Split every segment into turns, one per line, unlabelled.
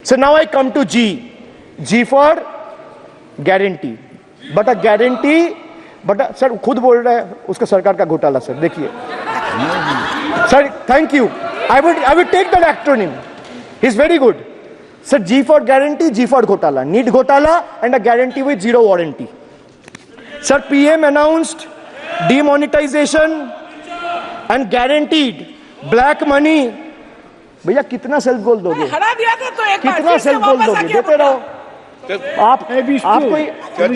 So now I come to G. G for guarantee. But a guarantee, but sir खुद बोल रहा है उसका सरकार का घोटाला सर देखिए. Sir, thank you. I would take that acronym. He's very good. Sir, G for guarantee, G for घोटाला. Need घोटाला and a guarantee with zero warranty. Sir, PM announced demonetization and guaranteed black money. भैया कितना self goal दोगे?
हरा दिया था तो एक बार
कितना सेल्फ गोल दोगे? देते रहो.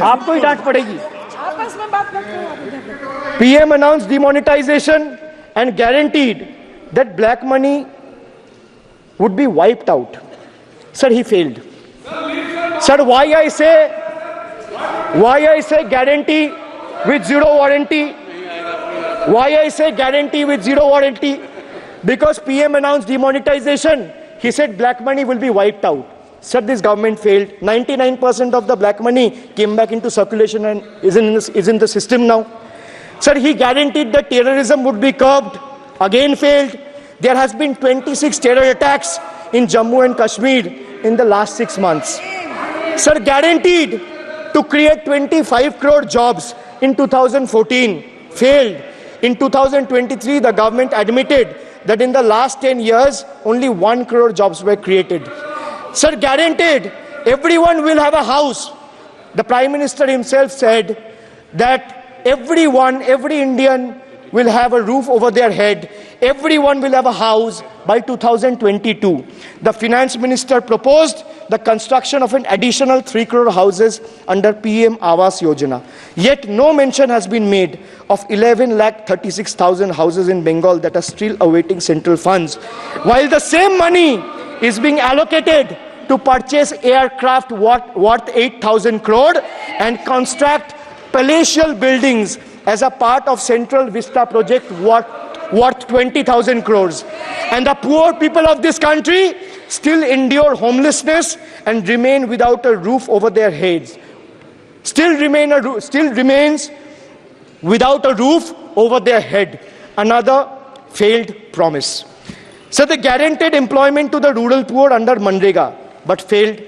आपको ही डांट पड़ेगी.
आपस में बात करते हो.
PM announced demonetization and guaranteed that black money would be wiped out. Sir, he failed. Sir, why I say guarantee with zero warranty? Why I say guarantee with zero warranty? Because PM announced demonetization. He said black money will be wiped out. Sir, this government failed. 99% of the black money came back into circulation and is in the system now. Sir, he guaranteed that terrorism would be curbed. Again failed. There has been 26 terror attacks in Jammu and Kashmir in the last 6 months. Sir, guaranteed to create 25 crore jobs in 2014. Failed. In 2023, the government admitted that in the last 10 years, only 1 crore jobs were created. Sir, guaranteed everyone will have a house. The Prime Minister himself said that every Indian will have a roof over their head. Everyone will have a house by 2022. The Finance Minister proposed the construction of an additional 3 crore houses under PM Awas Yojana. Yet no mention has been made of 11,36,000 houses in Bengal that are still awaiting central funds, while the same money is being allocated to purchase aircraft worth 8,000 crore and construct palatial buildings as a part of Central Vista project worth 20,000 crores. And the poor people of this country still endure homelessness and remain without a roof over their heads. Still remains without a roof over their head. Another failed promise. So they guaranteed employment to the rural poor under Manrega, but failed.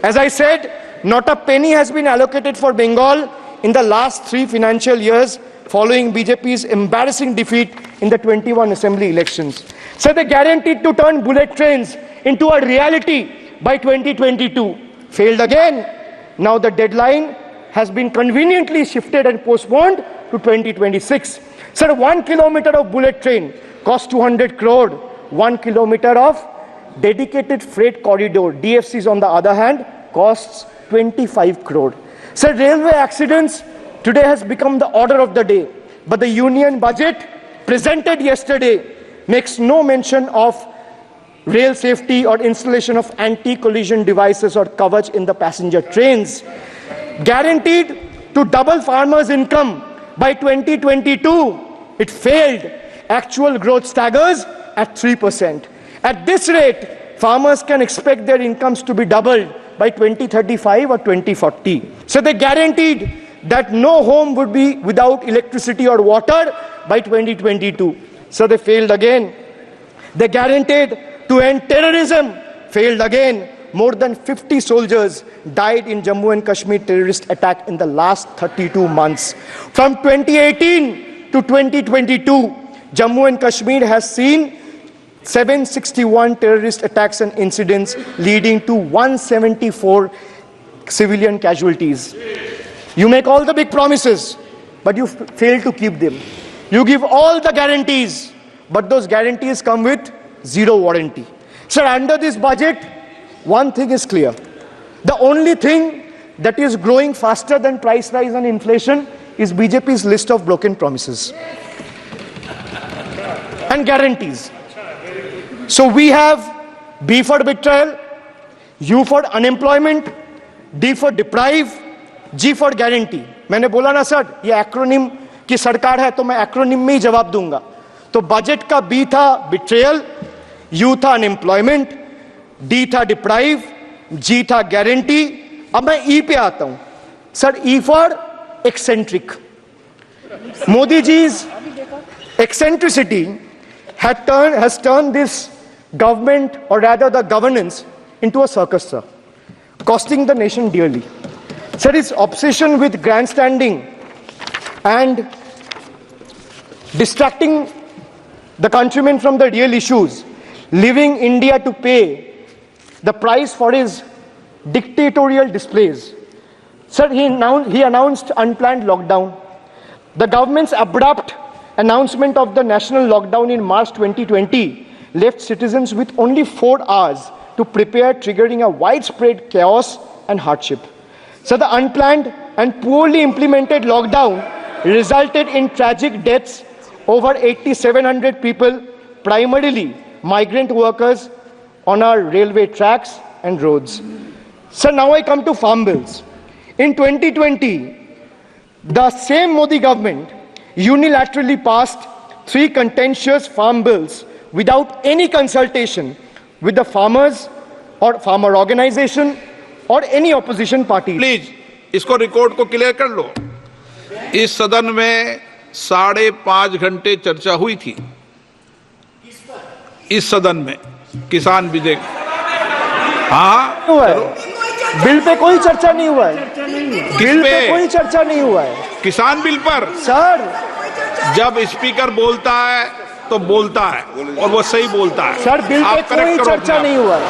As I said, not a penny has been allocated for Bengal in the last 3 financial years following BJP's embarrassing defeat in the 21 assembly elections. So they guaranteed to turn bullet trains into a reality by 2022. Failed again. Now the deadline has been conveniently shifted and postponed to 2026. Sir, 1 kilometer of bullet train costs 200 crore. 1 kilometer of dedicated freight corridor, DFCs on the other hand, costs 25 crore. Sir, railway accidents today has become the order of the day. But the union budget presented yesterday makes no mention of rail safety or installation of anti-collision devices or coverage in the passenger trains. Guaranteed to double farmers' income by 2022. It failed. Actual growth staggers at 3%. At this rate, farmers can expect their incomes to be doubled by 2035 or 2040. So they guaranteed that no home would be without electricity or water by 2022. So they failed again. They guaranteed to end terrorism. Failed again. More than 50 soldiers died in Jammu and Kashmir terrorist attack in the last 32 months. From 2018 to 2022, Jammu and Kashmir has seen 761 terrorist attacks and incidents leading to 174 civilian casualties. You make all the big promises, but you fail to keep them. You give all the guarantees, but those guarantees come with zero warranty. Sir, under this budget, one thing is clear. The only thing that is growing faster than price rise and inflation is BJP's list of broken promises and guarantees. So we have B for betrayal, U for unemployment, D for deprive, G for guarantee. मैंने बोला ना sir, ये acronym की सरकार है तो मैं acronym में ही जवाब दूंगा. तो बजट का B था betrayal, U था unemployment, D था deprive, G था guarantee. अब मैं E पे आता हूं. Sir, E for eccentric. Modi ji's eccentricity has turned this government, or rather the governance, into a circus, sir, costing the nation dearly. Sir, his obsession with grandstanding and distracting the countrymen from the real issues, leaving India to pay the price for his dictatorial displays. Sir, he announced unplanned lockdown. The government's abrupt announcement of the national lockdown in March 2020 left citizens with only 4 hours to prepare, triggering a widespread chaos and hardship. So the unplanned and poorly implemented lockdown resulted in tragic deaths over 8,700 people, primarily migrant workers on our railway tracks and roads. So now I come to farm bills. In 2020, the same Modi government unilaterally passed 3 contentious farm bills without any consultation with the farmers or farmer organization or any opposition party.
Please इसको record को clear कर लो। इस सदन में 5.5 घंटे चर्चा हुई थी, इस सदन में किसान विधेयक। हाँ,
हुआ है बिल पे कोई चर्चा नहीं हुआ है, बिल पे कोई चर्चा नहीं हुआ है
किसान बिल पर।
सर।
जब स्पीकर बोलता है तो बोलता है और वो सही बोलता है।
सर, बिल पे कोई चर्चा नहीं हुआ है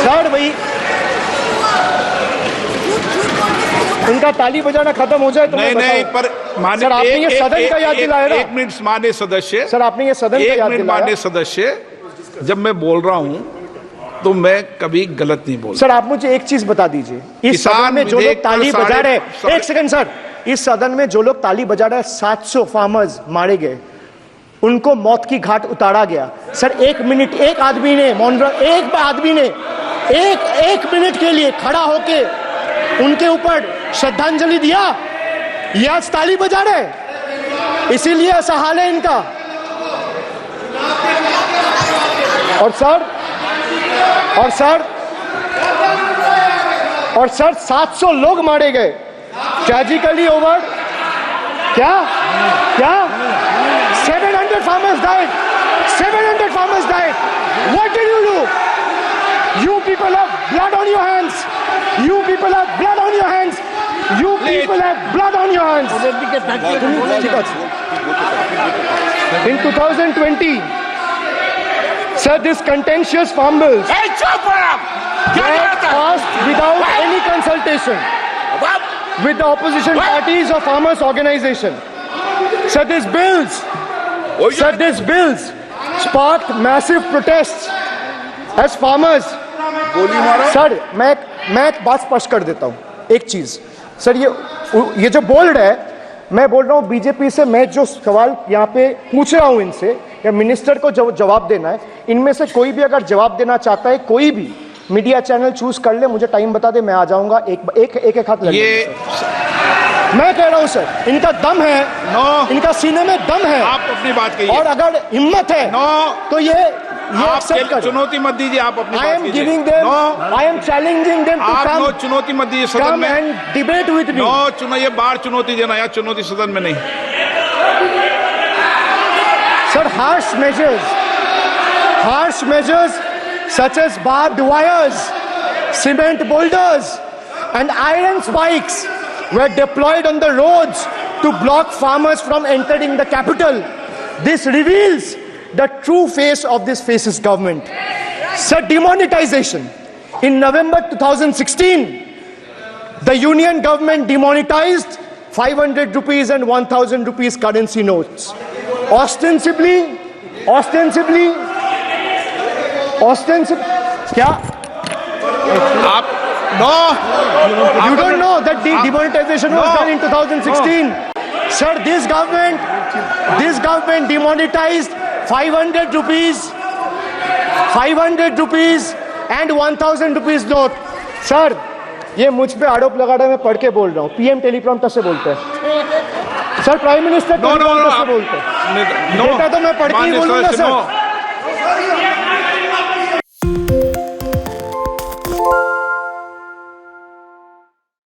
सर। भाई इनका ताली बजाना खत्म हो जाए तो
नहीं, पर माननीय
सर, आपने ये सदन का याद दिलाया ना।
1 मिनट माननीय सदस्य,
सर आपने ये सदन का याद दिलाया।
माननीय सदस्य, जब मैं बोल रहा हूं तो मैं कभी गलत नहीं बोलता।
सर आप मुझे एक चीज बता दीजिए, इस सदन में जो लोग ताली बजा रहे हैं, एक सेकंड सर, इस सदन में जो लोग ताली बजा रहे हैं, 700 फार्मर्स मारे गए, उनको मौत की घाट उतारा गया। सर 1 मिनट एक आदमी ने एक मिनट के लिए खड़ा होके उनके ऊपर श्रद्धांजलि दिया। ये आज ताली बजा रहे, इसीलिए ऐसा हाल है इनका। और सर 700 लोग मारे गए, ट्रेजिकली ओवर। क्या 700 farmers died. 700 farmers died. What did you do? You people have blood on your hands. You people have blood on your hands. You people have blood on your hands. In 2020, sir, this contentious farm bills were passed without any consultation with the opposition parties or farmers' organization. Sir, these bills sparked massive protests as farmers. Sir मैं एक बात स्पष्ट कर देता हूं, एक चीज sir, ये जो बोल रहे हैं, मैं बोल रहा हूं बीजेपी से, मैं जो सवाल यहाँ पे पूछ रहा हूं इनसे, या मिनिस्टर को जवाब देना है, इनमें से कोई भी अगर जवाब देना चाहता है, कोई भी मीडिया चैनल चूज कर ले, मुझे टाइम बता दे, मैं आ जाऊंगा। एक हाथ लगे। मैं कह रहा हूं सर, इनका दम है, इनका सीने में दम है,
आप अपनी बात कहिए,
और अगर हिम्मत है तो ये
आप चुनौती मत दीजिए, आप अपनी बात कीजिए।
I am challenging them to come,
चुनौती मत दीजिए सदन
come
में,
and debate with me.
ये बार चुनौती देना, या चुनौती सदन में नहीं।
Sir, harsh measures such as barbed wires, cement boulders and iron spikes were deployed on the roads to block farmers from entering the capital. This reveals the true face of this fascist government. Sir, demonetization. In November 2016, the union government demonetized 500 rupees and 1000 rupees currency notes. Ostensibly, क्या?
आप
You don't know that the demonetization was done in 2016. Sir, this government demonetized 500 rupees and 1000 rupees note. Sir, ये मुझ पे आरोप लगा रहा है, मैं पढ़ के बोल रहा हूँ, पीएम टेलीप्रॉम्प्टर से बोलते हैं सर, प्राइम मिनिस्टर टेलीप्रॉम्प्टर से बोलते हैं, बेटा तो मैं पढ़ के ही बोलूंगा सर।